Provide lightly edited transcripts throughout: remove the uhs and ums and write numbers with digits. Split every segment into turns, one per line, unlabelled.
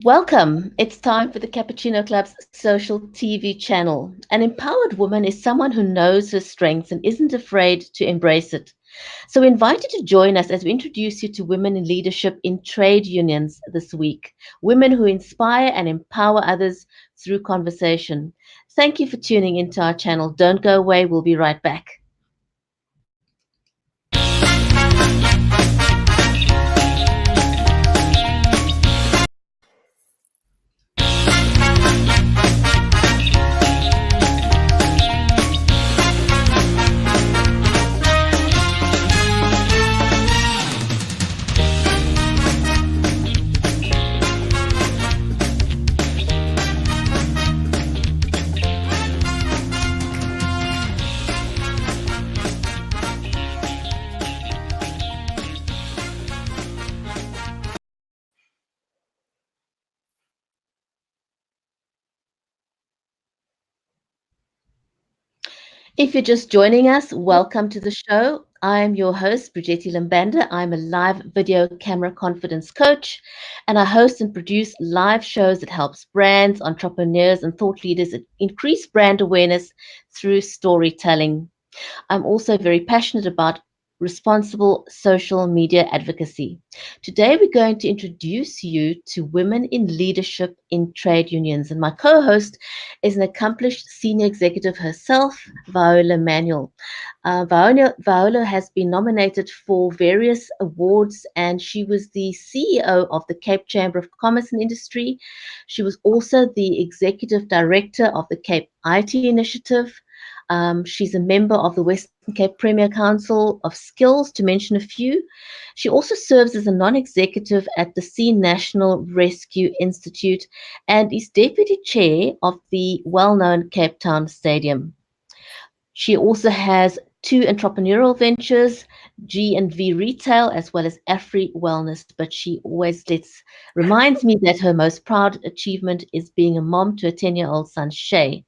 Welcome. It's time for the CuppaChino Club's social TV channel. An empowered woman is someone who knows her strengths and isn't afraid to embrace it. So we invite you to join us as we introduce you to women in leadership in trade unions this week. Women who inspire and empower others through conversation. Thank you for tuning into our channel. Don't go away. We'll be right back. If you're just joining us, welcome to the show. I'm your host, Brigitte Lambanda. I'm a live video camera confidence coach, and I host and produce live shows that helps brands, entrepreneurs, and thought leaders increase brand awareness through storytelling. I'm also very passionate about responsible social media advocacy. Today, we're going to introduce you to women in leadership in trade unions. And my co host is an accomplished senior executive herself, Viola Manuel. Viola has been nominated for various awards, and she was the CEO of the Cape Chamber of Commerce and Industry. She was also the executive director of the Cape IT Initiative. She's a member of the Western Cape Premier Council of Skills, to mention a few. She also serves as a non executive at the Sea National Rescue Institute and is deputy chair of the well known Cape Town Stadium. She also has two entrepreneurial ventures, G&V Retail as well as Afri Wellness, but she always reminds me that her most proud achievement is being a mom to a 10-year-old son, Shay.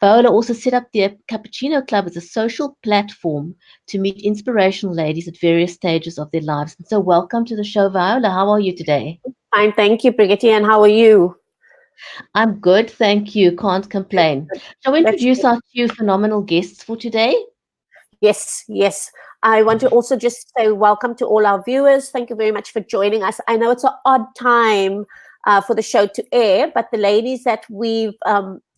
Viola also set up the CuppaChino Club as a social platform to meet inspirational ladies at various stages of their lives. And so welcome to the show, Viola. How are you today?
Fine, thank you, Brigitte. And how are you?
I'm good, thank you. Can't complain. Shall we
That's
introduce our two phenomenal guests for today?
yes. I want to also just say welcome to all our viewers. Thank you very much for joining us. I know it's an odd time for the show to air, but the ladies that we've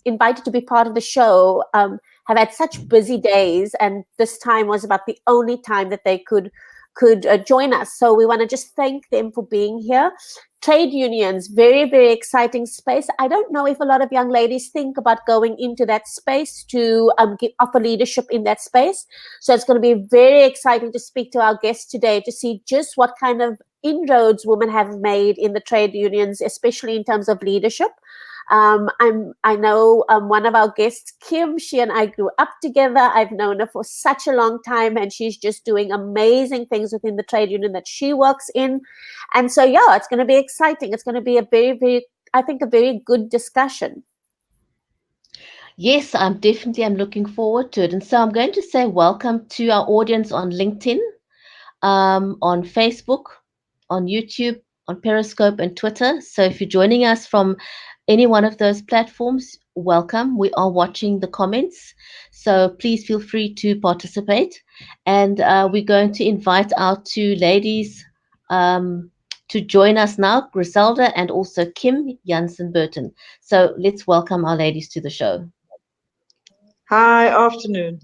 invited to be part of the show have had such busy days, and this time was about the only time that they could join us. So we want to just thank them for being here. Trade unions, very, very exciting space. I don't know if a lot of young ladies think about going into that space to offer leadership in that space. So it's going to be very exciting to speak to our guests today to see just what kind of inroads women have made in the trade unions, especially in terms of leadership. I know one of our guests, Kim, she and I grew up together. I've known her for such a long time, and she's just doing amazing things within the trade union that she works in. And so, yeah, it's going to be exciting. It's going to be a very, very, I think, a very good discussion.
Yes, I'm looking forward to it. And so I'm going to say welcome to our audience on LinkedIn, on Facebook, on YouTube, on Periscope and Twitter. So if you're joining us from any one of those platforms, welcome. We are watching the comments, so please feel free to participate. And we're going to invite our two ladies to join us now, Grischelda and also Kim Jansen Burton. So let's welcome our ladies to the show.
Hi, afternoon.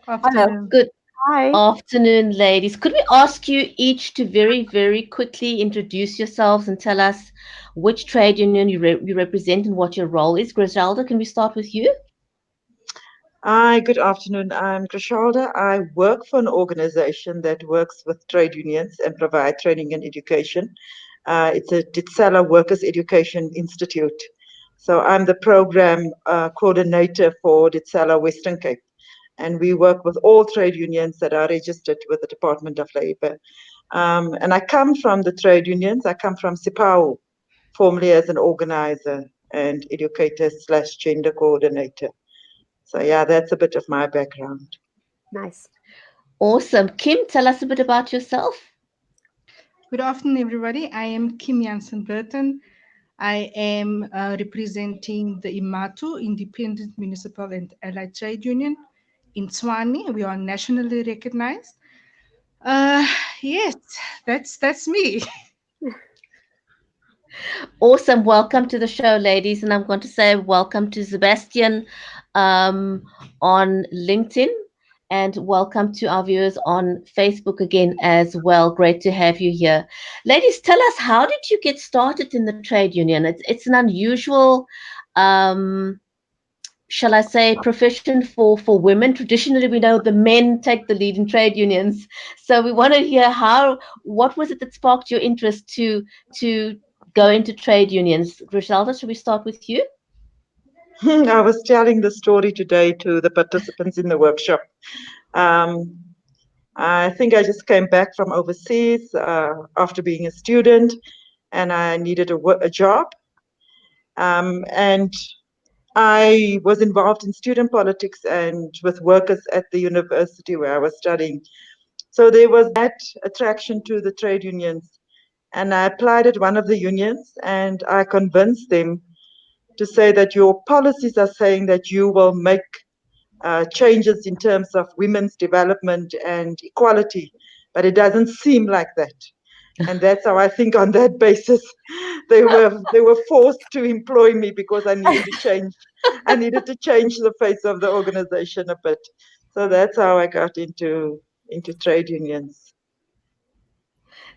Hello.
Good
Hi.
afternoon, ladies. Could we ask you each to very, very quickly introduce yourselves and tell us which trade union you represent and what your role is? Griselda, can we start with you?
Hi, good afternoon. I'm Grischelda. I work for an organization that works with trade unions and provide training and education. It's a Ditsela Workers Education Institute. So I'm the program coordinator for Ditsela Western Cape. And we work with all trade unions that are registered with the Department of Labor. And I come from the trade unions. I come from SIPAO, formerly as an organizer and educator / gender coordinator. So yeah, that's a bit of my background.
Nice.
Awesome. Kim, tell us a bit about yourself.
Good afternoon, everybody. I am Kim Jansen Burton. I am representing the IMATU, Independent Municipal and Allied Trade Union in Tshwane. We are nationally recognized. Yes, that's me.
Awesome. Welcome to the show, ladies. And I'm going to say welcome to Sebastian on LinkedIn, and welcome to our viewers on Facebook again as well. Great to have you here. Ladies, tell us, how did you get started in the trade union? It's an unusual shall I say, profession for women. Traditionally, we know the men take the lead in trade unions. So we want to hear what was it that sparked your interest to go into trade unions? Grischelda, should we start with you?
I was telling the story today to the participants in the workshop. I think I just came back from overseas after being a student, and I needed a job. And I was involved in student politics and with workers at the university where I was studying. So there was that attraction to the trade unions. And I applied at one of the unions, and I convinced them to say that your policies are saying that you will make changes in terms of women's development and equality, but it doesn't seem like that. And that's how I think on that basis they were forced to employ me, because I needed to change. I needed to change the face of the organization a bit. So that's how I got into trade unions.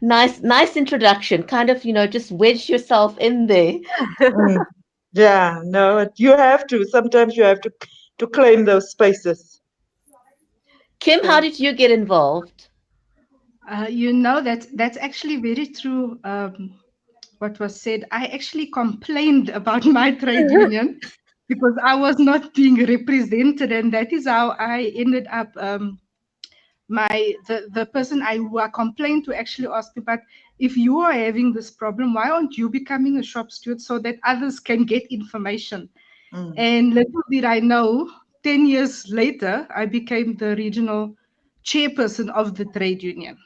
Nice introduction. Kind of, just wedge yourself in there.
Yeah, no, you have to. Sometimes you have to claim those spaces.
Kim, how did you get involved?
That's actually very true. What was said, I actually complained about my trade union because I was not being represented, and that is how I ended up. The person who I complained to actually asked me, but if you are having this problem, why aren't you becoming a shop steward so that others can get information? And little did I know, 10 years later, I became the regional chairperson of the trade union.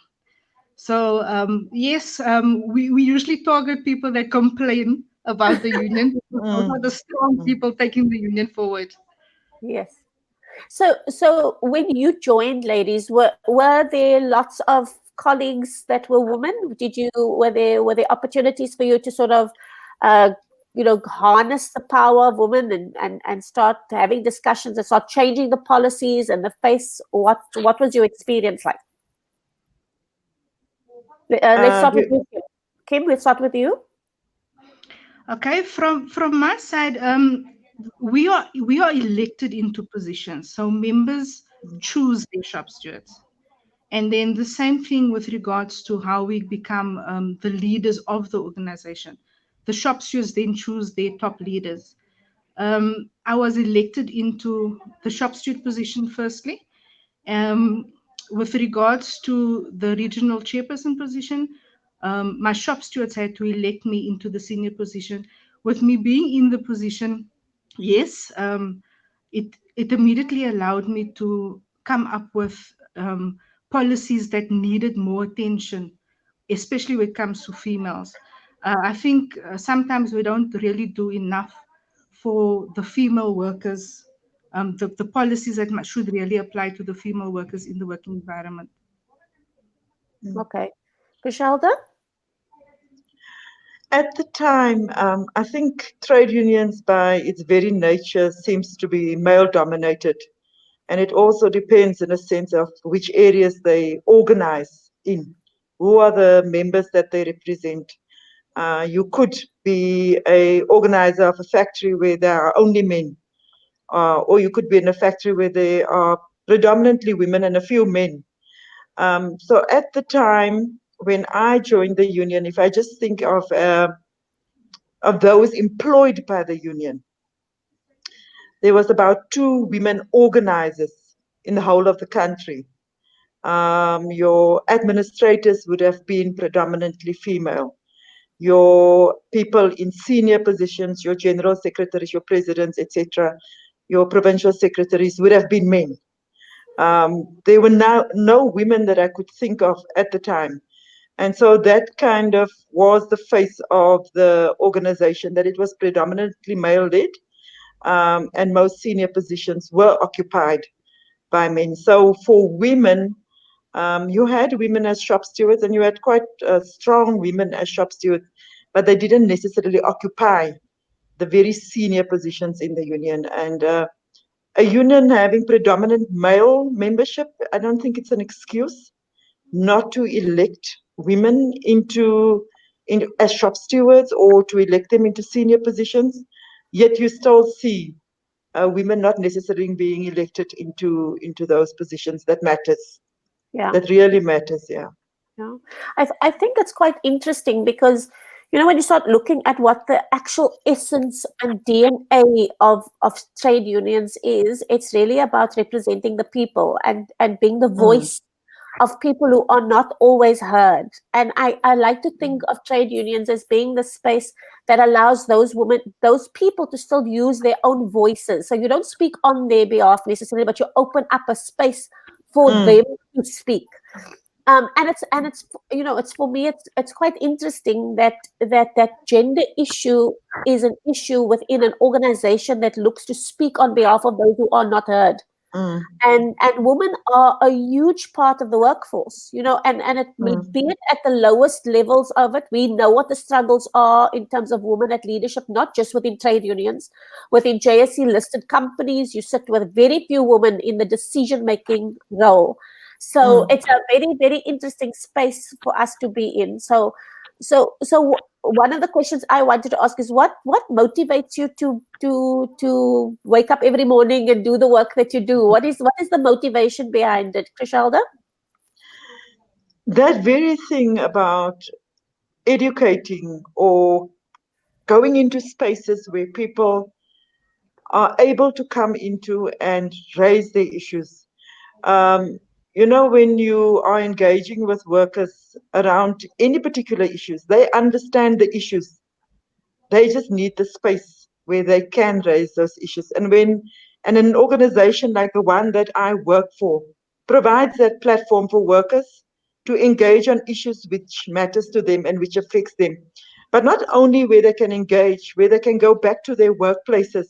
So yes, we usually target people that complain about the union. Those are the strong people taking the union forward.
Yes. So when you joined, ladies, were there lots of colleagues that were women? Were there opportunities for you to sort of harness the power of women and start having discussions and start changing the policies and the face? What was your experience like? Let's start with you, Kim. Kim, we'll start with you.
Okay, from my side, we are elected into positions, so members choose their shop stewards, and then the same thing with regards to how we become the leaders of the organization. The shop stewards then choose their top leaders. I was elected into the shop steward position firstly. With regards to the regional chairperson position, my shop stewards had to elect me into the senior position. With me being in the position, yes, it immediately allowed me to come up with policies that needed more attention, especially when it comes to females. I think sometimes we don't really do enough for the female workers, the policies that should really apply to the female workers in the working environment.
Okay. Grischelda?
At the time, I think trade unions by its very nature seems to be male dominated. And it also depends in a sense of which areas they organize in. Who are the members that they represent? You could be an organizer of a factory where there are only men, or you could be in a factory where there are predominantly women and a few men. So at the time when I joined the union, if I just think of those employed by the union, there was about 2 women organizers in the whole of the country. Your administrators would have been predominantly female. Your people in senior positions, your general secretaries, your presidents, etc., your provincial secretaries would have been men. There were no women that I could think of at the time. And so that kind of was the face of the organization, that it was predominantly male-led, and most senior positions were occupied by men. So for women, you had women as shop stewards, and you had quite strong women as shop stewards, but they didn't necessarily occupy the very senior positions in the union. And a union having predominant male membership, I don't think it's an excuse not to elect women as shop stewards or to elect them into senior positions. Yet you still see women not necessarily being elected into those positions. That matters.
Yeah.
That really matters. Yeah.
Yeah. I think it's quite interesting because, when you start looking at what the actual essence and DNA of trade unions is, it's really about representing the people and being the voice of people who are not always heard. And I like to think of trade unions as being the space that allows those people to still use their own voices. So you don't speak on their behalf necessarily, but you open up a space for them to speak. And it's it's for me it's quite interesting that gender issue is an issue within an organization that looks to speak on behalf of those who are not heard. And women are a huge part of the workforce, and be it at the lowest levels of it. We know what the struggles are in terms of women at leadership, not just within trade unions. Within JSE listed companies, you sit with very few women in the decision-making role. So it's a very, very interesting space for us to be in. So one of the questions I wanted to ask is what motivates you to wake up every morning and do the work that you do? What is the motivation behind it, Grischelda?
That very thing about educating or going into spaces where people are able to come into and raise their issues. When you are engaging with workers around any particular issues, they understand the issues. They just need the space where they can raise those issues. And an organization like the one that I work for provides that platform for workers to engage on issues which matters to them and which affects them. But not only where they can engage, where they can go back to their workplaces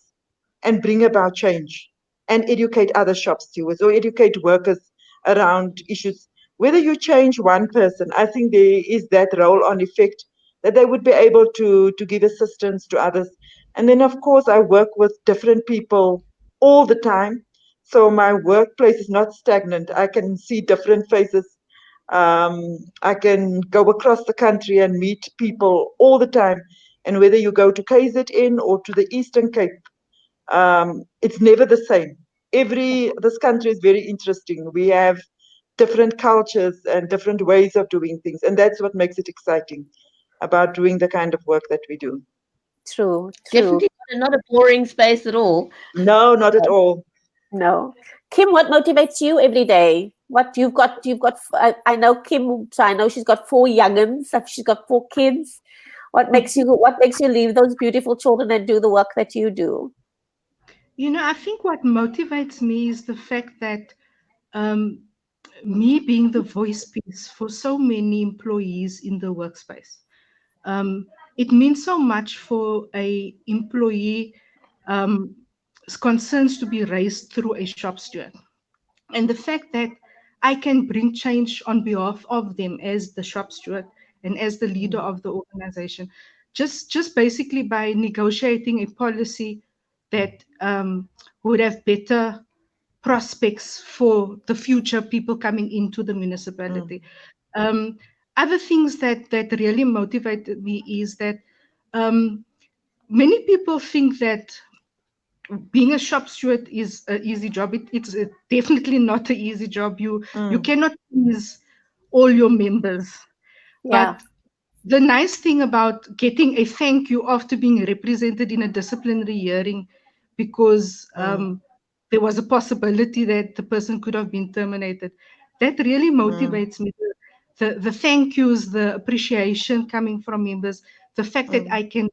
and bring about change and educate other shop stewards or educate workers around issues. Whether you change one person, I think there is that role on effect that they would be able to give assistance to others. And then, of course, I work with different people all the time. So my workplace is not stagnant. I can see different faces. I can go across the country and meet people all the time. And whether you go to KZN or to the Eastern Cape, it's never the same. This country is very interesting. We have different cultures and different ways of doing things, and that's what makes it exciting about doing the kind of work that we do.
True.
Definitely not a boring space at all.
No, not at all.
No. Kim, what motivates you every day? What you've got, I know Kim, so I know she's got 4 young'uns, she's got 4 kids. What makes you leave those beautiful children and do the work that you do?
I think what motivates me is the fact that me being the voice piece for so many employees in the workspace. It means so much for a employee concerns to be raised through a shop steward. And the fact that I can bring change on behalf of them as the shop steward and as the leader of the organization, just basically by negotiating a policy that would have better prospects for the future people coming into the municipality. Other things that really motivated me is that many people think that being a shop steward is an easy job. It's definitely not an easy job. You cannot please all your members.
Yeah.
But the nice thing about getting a thank you after being represented in a disciplinary hearing because there was a possibility that the person could have been terminated, that really motivates me. The thank yous, the appreciation coming from members, the fact that I can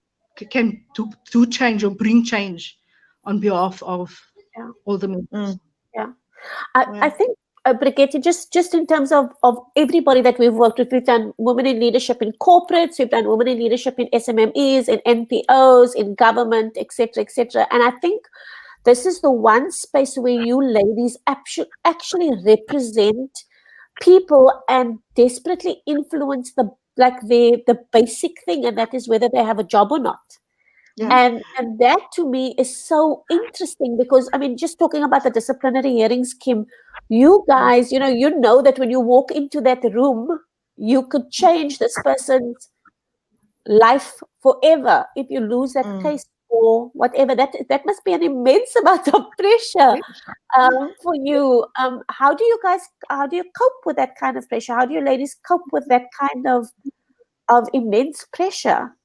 do change or bring change on behalf of all the members.
Yeah. I think Brigitte, just in terms of everybody that we've worked with, we've done women in leadership in corporates, we've done women in leadership in SMMEs, in NPOs, in government, etc., etc. And I think this is the one space where you ladies actually represent people and desperately influence the basic thing, and that is whether they have a job or not.
Yeah.
And that to me is so interesting, because I mean, just talking about the disciplinary hearings, Kim, you guys, you know that when you walk into that room, you could change this person's life forever if you lose that case or whatever. That must be an immense amount of pressure for you. How do you cope with that kind of pressure? How do you ladies cope with that kind of immense pressure?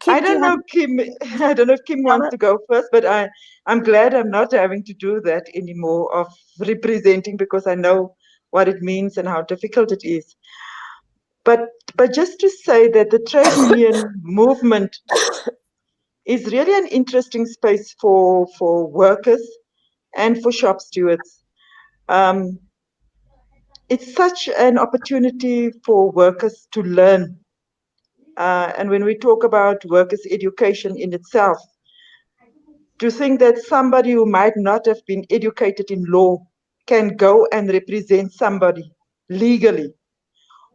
Kim,
I don't know, Kim. I don't know if Kim wants to go first, but I'm glad I'm not having to do that anymore of representing, because I know what it means and how difficult it is. But just to say that the trade union movement is really an interesting space for workers and for shop stewards. It's such an opportunity for workers to learn. And when we talk about workers' education in itself, to think that somebody who might not have been educated in law can go and represent somebody legally,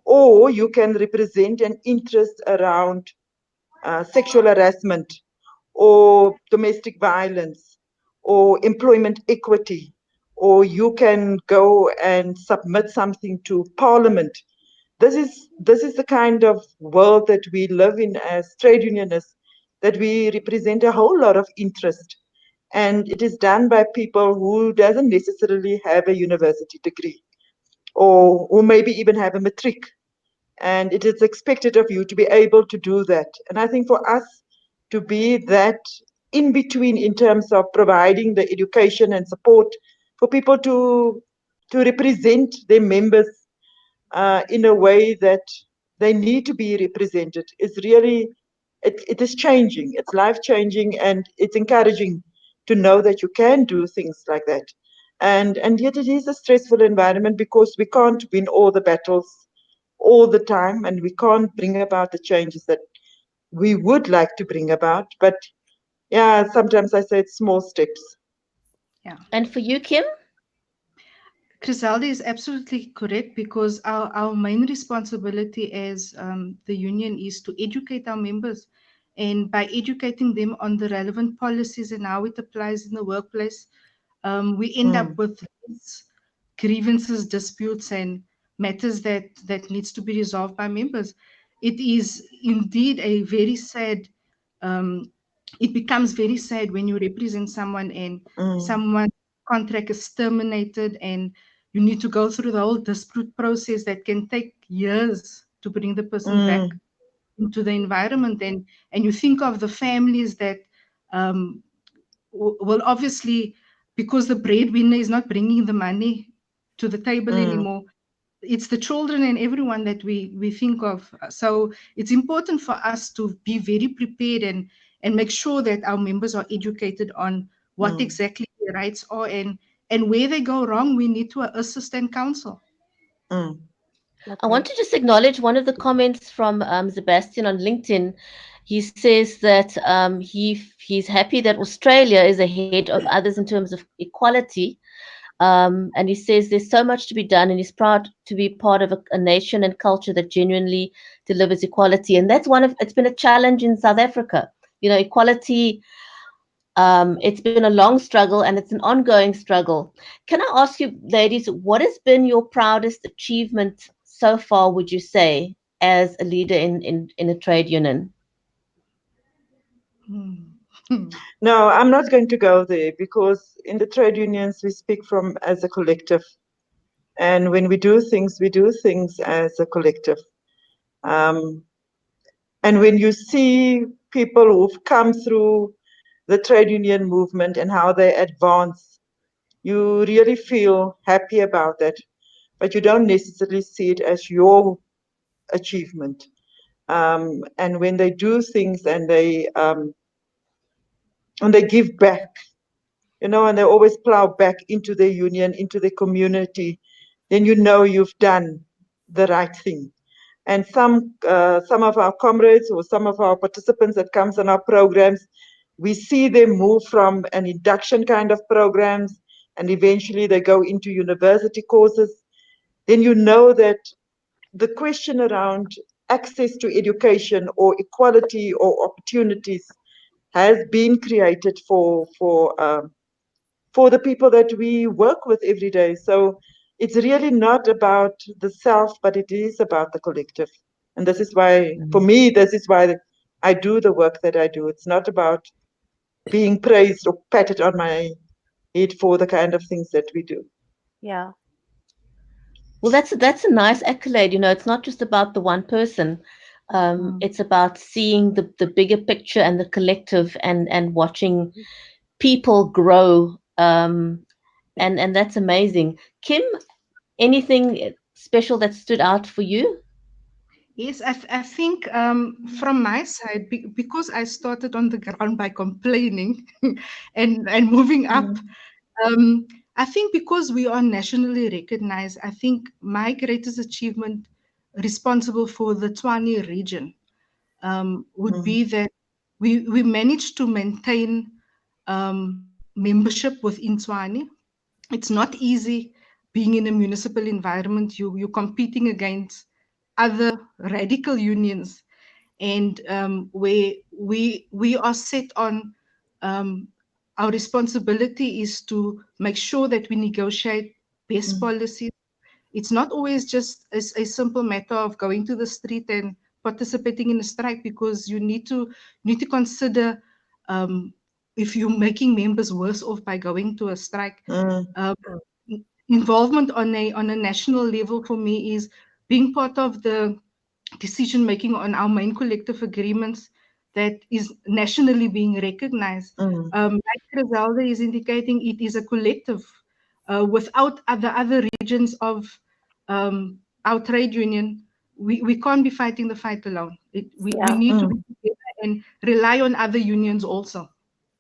or you can represent an interest around sexual harassment or domestic violence or employment equity, or you can go and submit something to Parliament. This is the kind of world that we live in as trade unionists, that we represent a whole lot of interest, and it is done by people who doesn't necessarily have a university degree, or who maybe even have a matric, and it is expected of you to be able to do that. And I think for us to be that in between in terms of providing the education and support for people to represent their members in a way that they need to be represented is really, it is changing. It's life changing, and it's encouraging to know that you can do things like that. And yet it is a stressful environment, because we can't win all the battles all the time, and we can't bring about the changes that we would like to bring about. But yeah, sometimes I say it's small steps.
Yeah.
And for you, Kim?
Griselda is absolutely correct, because our main responsibility as the union is to educate our members. And by educating them on the relevant policies and how it applies in the workplace, we end up with grievances, disputes, and matters that needs to be resolved by members. It is indeed a very sad, it becomes very sad when you represent someone and someone's contract is terminated, and you need to go through the whole dispute process that can take years to bring the person back into the environment. And you think of the families that will obviously, because the breadwinner is not bringing the money to the table anymore, it's the children and everyone that we think of. So it's important for us to be very prepared and make sure that our members are educated on what exactly their rights are, and where they go wrong, we need to assist and counsel.
I want to just acknowledge one of the comments from Sebastian on LinkedIn. He says that he's happy that Australia is ahead of others in terms of equality. And he says there's so much to be done, and he's proud to be part of a nation and culture that genuinely delivers equality. And that's it's been a challenge in South Africa. You know, equality, it's been a long struggle, and it's an ongoing struggle. Can I ask you, ladies, what has been your proudest achievement so far, would you say, as a leader in a trade union?
No, I'm not going to go there, because in the trade unions we speak from as a collective, and when we do things as a collective. And when you see people who've come through the trade union movement and how they advance, you really feel happy about that, but you don't necessarily see it as your achievement. And when they do things and they give back, and they always plow back into their union, into the community, then you know you've done the right thing. And some of our comrades or some of our participants that comes on our programs, we see them move from an induction kind of programs, and eventually they go into university courses. Then you know that the question around access to education or equality or opportunities has been created for the people that we work with every day. So it's really not about the self, but it is about the collective. And this is why, for me, this is why I do the work that I do. It's not about being praised or patted on my head for the kind of things that we do.
Yeah.
Well, that's a nice accolade. It's not just about the one person. It's about seeing the bigger picture and the collective, and watching people grow. And that's amazing. Kim, anything special that stood out for you?
Yes, I think from my side, because I started on the ground by complaining and moving up, I think because we are nationally recognized, I think my greatest achievement responsible for the Tshwane region would be that we managed to maintain membership within Tshwane. It's not easy being in a municipal environment. You're competing against other radical unions, and where we are set on our responsibility is to make sure that we negotiate best policies. It's not always just a simple matter of going to the street and participating in a strike, because you need to consider if you're making members worse off by going to a strike. Involvement on a national level for me is being part of the decision making on our main collective agreements that is nationally being recognized. Like Griselda is indicating, it is a collective. Without the other regions of our trade union, we can't be fighting the fight alone. We need to be together and rely on other unions also.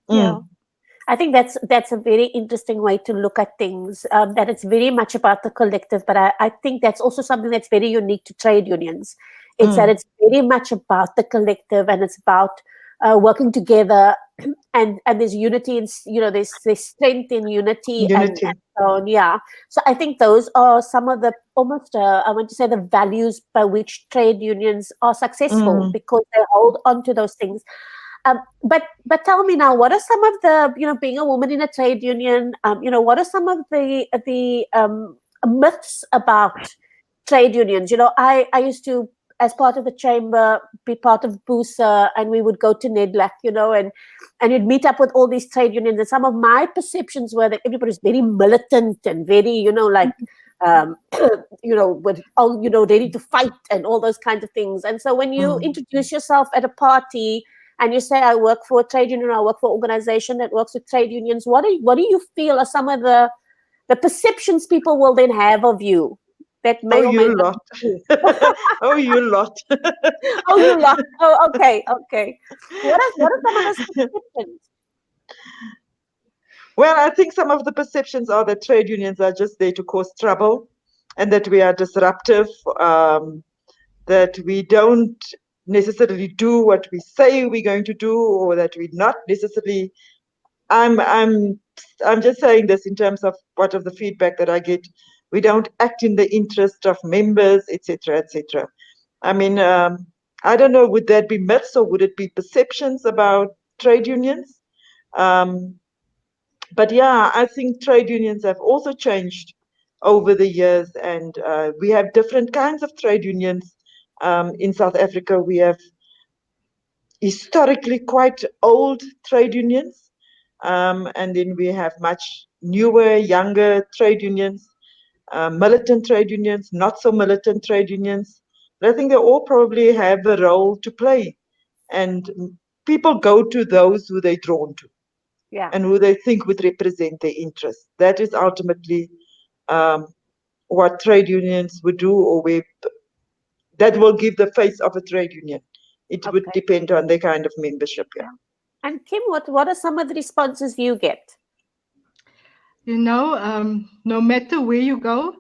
Yeah. I think that's a very interesting way to look at things, that it's very much about the collective, but I think that's also something that's very unique to trade unions. It's that it's very much about the collective, and it's about working together, and there's unity, and there's strength in unity, and so on. Yeah. So I think those are some of the almost I want to say the values by which trade unions are successful, because they hold on to those things. But tell me now, what are some of the, being a woman in a trade union, what are some of the myths about trade unions? I used to, as part of the chamber, be part of BUSA, and we would go to NEDLAC, and you'd meet up with all these trade unions, and some of my perceptions were that everybody's very militant and very, like, with all, ready to fight and all those kinds of things. And so when you introduce yourself at a party, and you say, I work for a trade union, or I work for an organization that works with trade unions, what do you feel are some of the perceptions people will then have of you that may or may not be?
Oh, you lot.
Oh, you lot. Oh, okay. What are some of those perceptions?
Well, I think some of the perceptions are that trade unions are just there to cause trouble, and that we are disruptive, that we don't necessarily do what we say we're going to do, or that we're not necessarily. I'm just saying this in terms of what of the feedback that I get. We don't act in the interest of members, etc., etc. I mean, I don't know, would that be myths or would it be perceptions about trade unions? But yeah, I think trade unions have also changed over the years, and we have different kinds of trade unions. In South Africa, we have historically quite old trade unions, and then we have much newer, younger trade unions, militant trade unions, not so militant trade unions. But I think they all probably have a role to play, and people go to those who they're drawn to, and who they think would represent their interests. That is ultimately what trade unions would do, or that will give the face of a trade union. It would depend on the kind of membership. Yeah.
And Kim, what are some of the responses you get?
no matter where you go,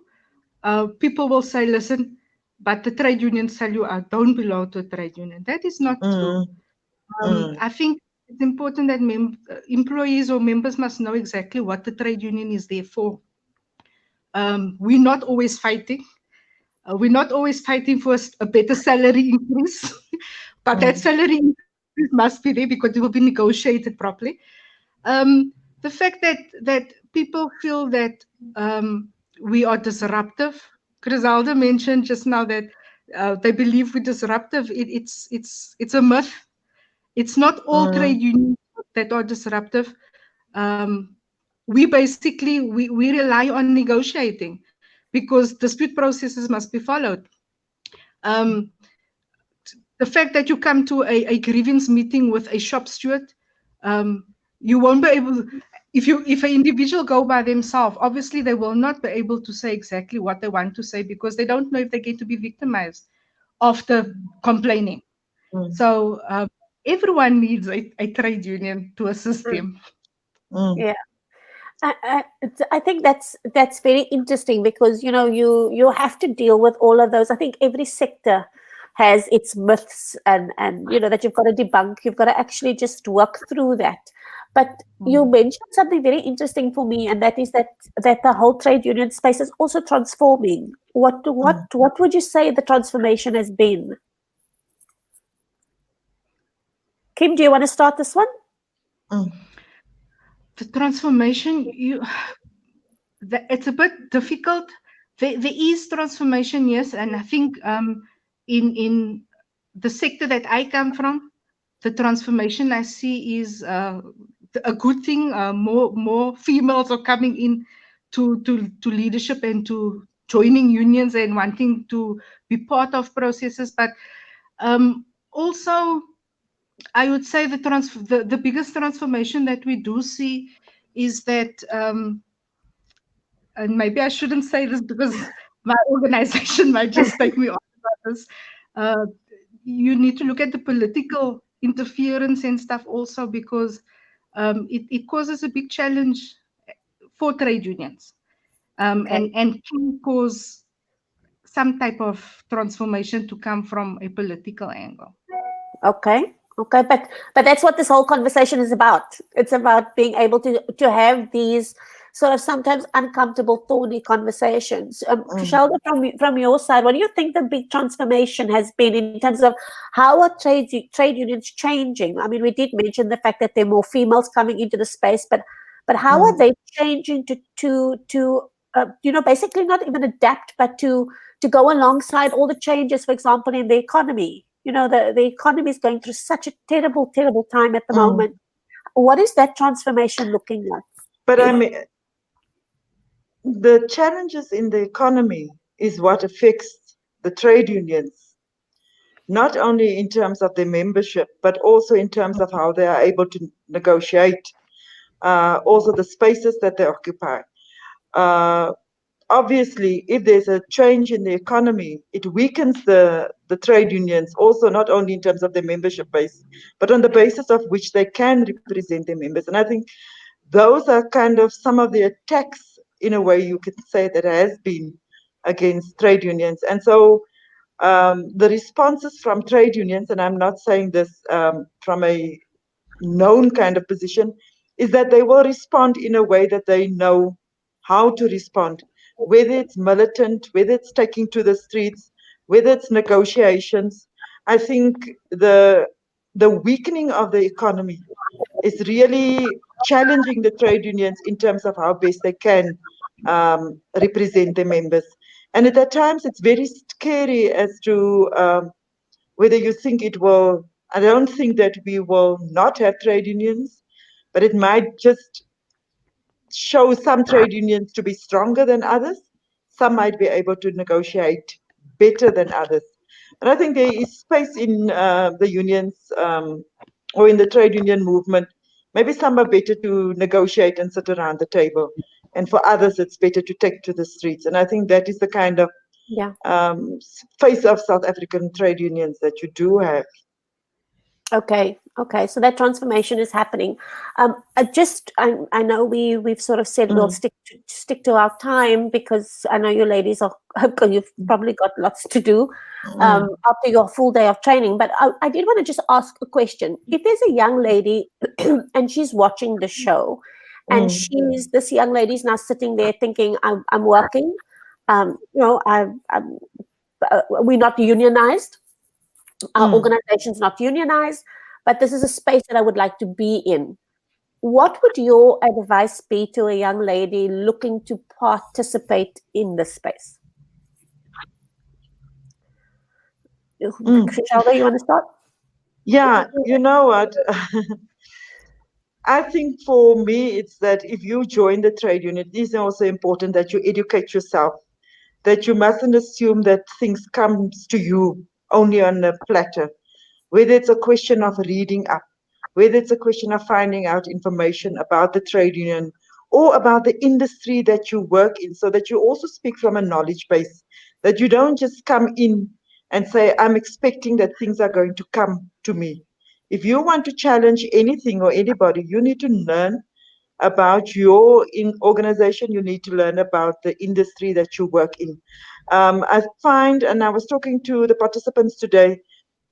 people will say, listen, but the trade unions tell you I don't belong to a trade union. That is not true. I think it's important that employees or members must know exactly what the trade union is there for. We're not always fighting. We're not always fighting for a better salary increase, but that salary increase must be there because it will be negotiated properly. The fact that people feel that we are disruptive. Griselda mentioned just now that they believe we're disruptive. It's a myth. It's not all trade unions that are disruptive. We basically we rely on negotiating because dispute processes must be followed. Um, the fact that you come to a grievance meeting with a shop steward, you won't be able. If an individual go by themselves, obviously they will not be able to say exactly what they want to say because they don't know if they're going to be victimized after complaining. So everyone needs a trade union to assist them.
Yeah. I think that's very interesting because you have to deal with all of those. I think every sector has its myths and that you've got to debunk. You've got to actually just work through that. But you mentioned something very interesting for me, and that is that the whole trade union space is also transforming. What would you say the transformation has been? Kim, do you want to start this one?
The transformation, it's a bit difficult. There is transformation, yes, and I think in the sector that I come from, the transformation I see is a good thing. More females are coming in to leadership and to joining unions and wanting to be part of processes. But also, I would say the biggest transformation that we do see is that, and maybe I shouldn't say this because my organization might just take me on about this. You need to look at the political interference and stuff also because it causes a big challenge for trade unions and can cause some type of transformation to come from a political angle.
Okay, but that's what this whole conversation is about. It's about being able to have these sort of sometimes uncomfortable, thorny conversations. Grischelda, from your side, what do you think the big transformation has been in terms of how are trade unions changing? I mean, we did mention the fact that there are more females coming into the space, but how are they changing to basically not even adapt, but to go alongside all the changes, for example, in the economy? The economy is going through such a terrible, terrible time at the moment. What is that transformation looking like?
But I mean, the challenges in the economy is what affects the trade unions, not only in terms of their membership, but also in terms of how they are able to negotiate, also the spaces that they occupy. Obviously, if there's a change in the economy, it weakens the trade unions also, not only in terms of their membership base, but on the basis of which they can represent their members. And I think those are kind of some of the attacks, in a way you could say, that has been against trade unions. And so the responses from trade unions, and I'm not saying this from a known kind of position, is that they will respond in a way that they know how to respond, whether it's militant, whether it's taking to the streets, whether it's negotiations. I think the weakening of the economy is really challenging the trade unions in terms of how best they can represent their members. And at times it's very scary as to whether you think it will. I don't think that we will not have trade unions, but it might just show some trade unions to be stronger than others. Some might be able to negotiate better than others. And I think there is space in the unions or in the trade union movement. Maybe some are better to negotiate and sit around the table. And for others, it's better to take to the streets. And I think that is the kind of face of South African trade unions that you do have.
Okay, so that transformation is happening. I know we've sort of said we'll stick to our time, because I know you ladies you've probably got lots to do after your full day of training. But I did want to just ask a question. If there's a young lady and she's watching the show, and this young lady's now sitting there thinking, I'm working, we're not unionized. Our organization's not unionized, but this is a space that I would like to be in. What would your advice be to a young lady looking to participate in this space? Grischelda, you want to start?
Yeah, you know what? I think for me, it's that if you join the trade union, it is also important that you educate yourself, that you mustn't assume that things come to you only on a platter. Whether it's a question of reading up, whether it's a question of finding out information about the trade union or about the industry that you work in, so that you also speak from a knowledge base, that you don't just come in and say, I'm expecting that things are going to come to me. If you want to challenge anything or anybody, you need to learn about your organization, you need to learn about the industry that you work in. I find, and I was talking to the participants today,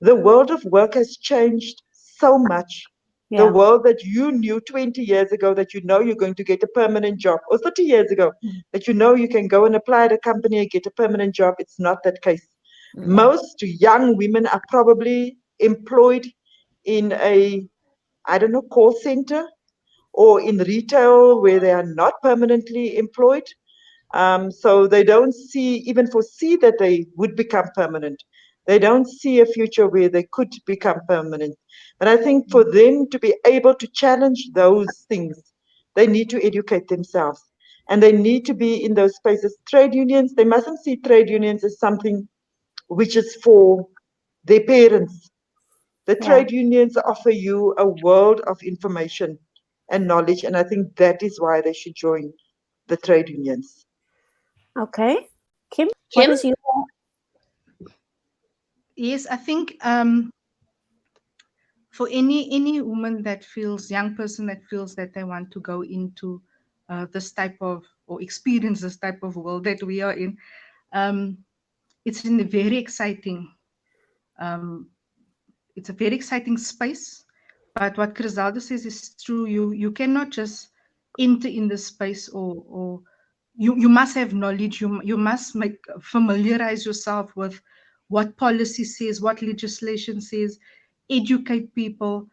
the world of work has changed so much.
Yeah.
The world that you knew 20 years ago, that you know you're going to get a permanent job, or 30 years ago, that you know you can go and apply at a company and get a permanent job, it's not that case. Most young women are probably employed in a, I don't know, call center, or in retail where they are not permanently employed. So they don't even foresee that they would become permanent. They don't see a future where they could become permanent. But I think for them to be able to challenge those things, they need to educate themselves. And they need to be in those spaces. Trade unions, they mustn't see trade unions as something which is for their parents. The trade unions offer you a world of information and knowledge, and I think that is why they should join the trade unions.
Okay. Kim, what is your...
Yes, I think for any woman that feels, young person that feels that they want to go into this type of, or experience this type of world that we are in, it's in a very exciting, it's a very exciting space. But what Griselda says is true. You cannot just enter in this space, or you must have knowledge. You must familiarize yourself with what policy says, what legislation says, educate people.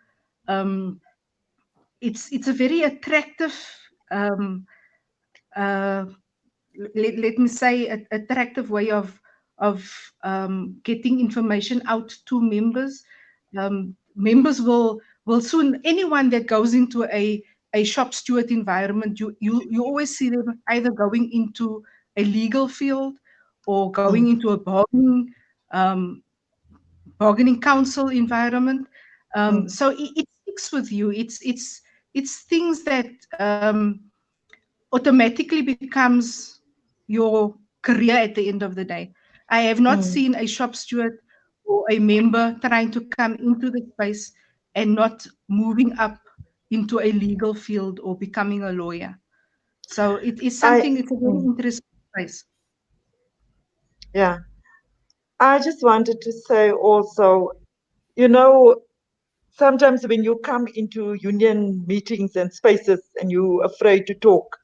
It's a very attractive, let me say, attractive way of getting information out to members. Members will soon, anyone that goes into a shop steward environment, you always see them either going into a legal field or going into a bargaining council environment. So it sticks with you. It's things that automatically becomes your career at the end of the day. I have not seen a shop steward or a member trying to come into the space and not moving up into a legal field or becoming a lawyer. So it is something, it's a very interesting space.
Yeah. I just wanted to say also, you know, sometimes when you come into union meetings and spaces and you're afraid to talk,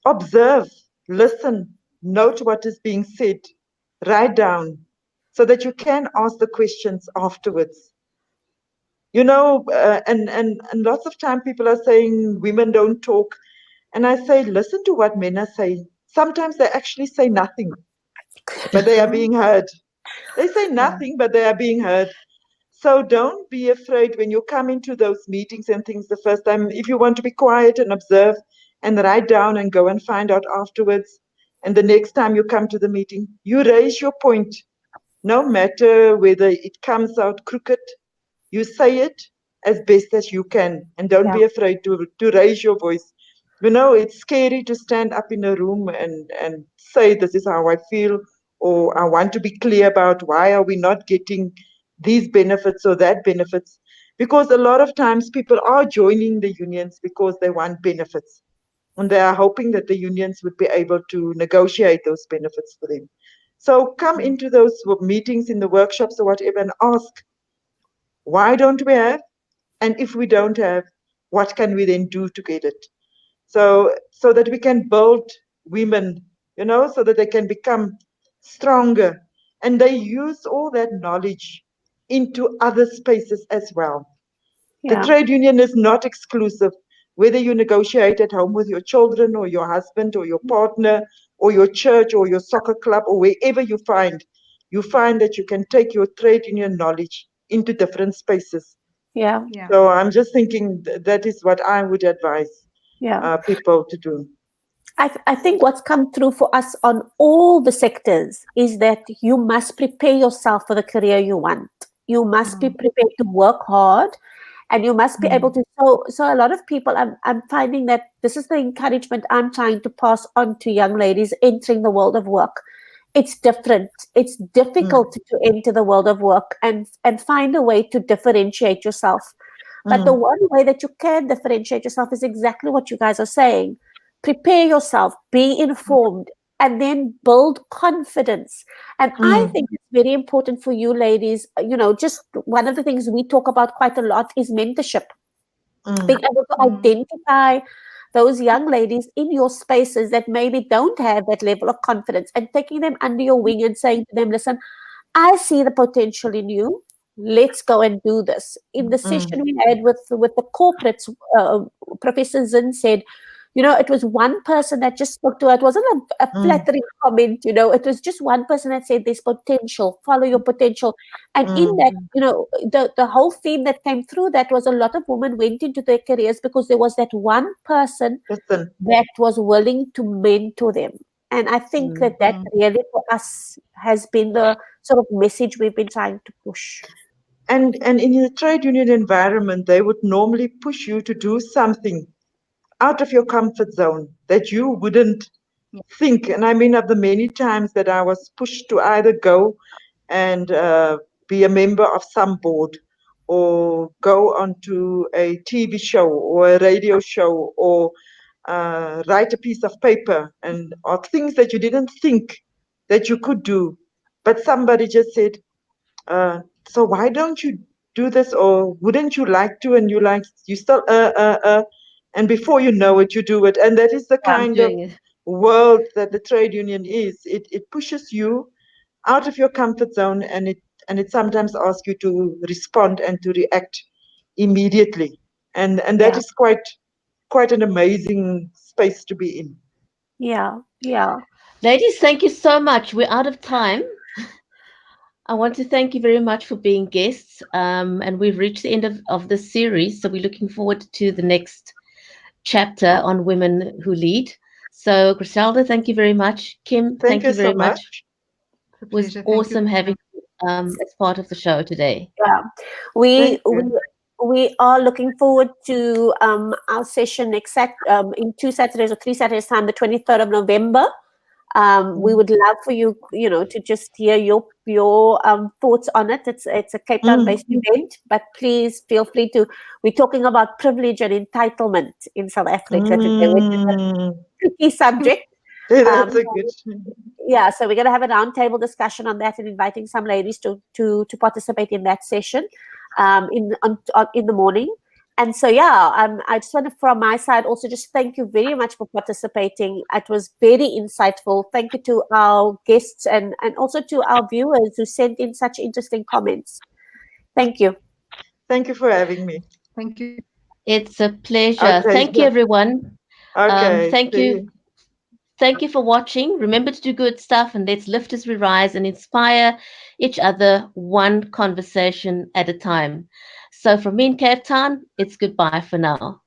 observe, listen, note what is being said, write down, so that you can ask the questions afterwards. You know, and lots of time people are saying women don't talk. And I say, listen to what men are saying. Sometimes they actually say nothing, but they are being heard. They say nothing, but they are being heard. So don't be afraid when you come into those meetings and things the first time. If you want to be quiet and observe and write down and go and find out afterwards, and the next time you come to the meeting, you raise your point. No matter whether it comes out crooked, you say it as best as you can, and don't be afraid to raise your voice. You know, it's scary to stand up in a room and say, this is how I feel, or I want to be clear about why are we not getting these benefits or that benefits, because a lot of times people are joining the unions because they want benefits. And they are hoping that the unions would be able to negotiate those benefits for them. So come into those meetings, in the workshops or whatever, and ask, why don't we have? And if we don't have, what can we then do to get it? So that we can build women, so that they can become stronger. And they use all that knowledge into other spaces as well. The trade union is not exclusive. Whether you negotiate at home with your children or your husband or your partner or your church or your soccer club or wherever you find that you can take your trade union knowledge into different spaces.
Yeah.
So I'm just thinking that is what I would advise people to do.
I think what's come through for us on all the sectors is that you must prepare yourself for the career you want. You must be prepared to work hard, and you must be able to. So a lot of people, I'm finding that this is the encouragement I'm trying to pass on to young ladies entering the world of work. It's different. It's difficult to enter the world of work and find a way to differentiate yourself. But the one way that you can differentiate yourself is exactly what you guys are saying. Prepare yourself, be informed, and then build confidence. And I think it's very important for you ladies, just one of the things we talk about quite a lot is mentorship. Being able to identify those young ladies in your spaces that maybe don't have that level of confidence and taking them under your wing and saying to them, listen, I see the potential in you. Let's go and do this. In the session we had with the corporates, Professor Zinn said, it was one person that just spoke to her. It wasn't a flattering comment, it was just one person that said there's potential, follow your potential. And in that, the whole theme that came through that was a lot of women went into their careers because there was that one person that was willing to mentor them. And I think that really for us has been the sort of message we've been trying to push.
And in the trade union environment, they would normally push you to do something out of your comfort zone that you wouldn't think. And I mean, of the many times that I was pushed to either go and be a member of some board or go onto a TV show or a radio show or write a piece of paper or things that you didn't think that you could do. But somebody just said, so why don't you do this, or wouldn't you like to? And you still, and before you know it, you do it. And that is the kind of world that the trade union is. It pushes you out of your comfort zone, and it sometimes asks you to respond and to react immediately. And that is quite an amazing space to be in.
Yeah.
Ladies, thank you so much. We're out of time. I want to thank you very much for being guests. And we've reached the end of this series. So we're looking forward to the next chapter on women who lead. So Grischelda, thank you very much. Kim, thank you very much. It was awesome having you as part of the show today.
Yeah, we are looking forward to our session in 2 Saturdays or 3 Saturdays time, the 23rd of November. We would love for you, to just hear your thoughts on it. It's a Cape Town-based event, but please feel free to. We're talking about privilege and entitlement in South Africa today, which is a tricky subject.
That's a good.
Yeah, so we're going to have a roundtable discussion on that and inviting some ladies to participate in that session in the morning. And so, I just want to, from my side, also just thank you very much for participating. It was very insightful. Thank you to our guests and also to our viewers who sent in such interesting comments. Thank you.
Thank you for having me.
Thank you.
It's a pleasure. Thank you, everyone.
Okay.
Thank you. Thank you for watching. Remember to do good stuff, and let's lift as we rise and inspire each other one conversation at a time. So from me in Cape Town, it's goodbye for now.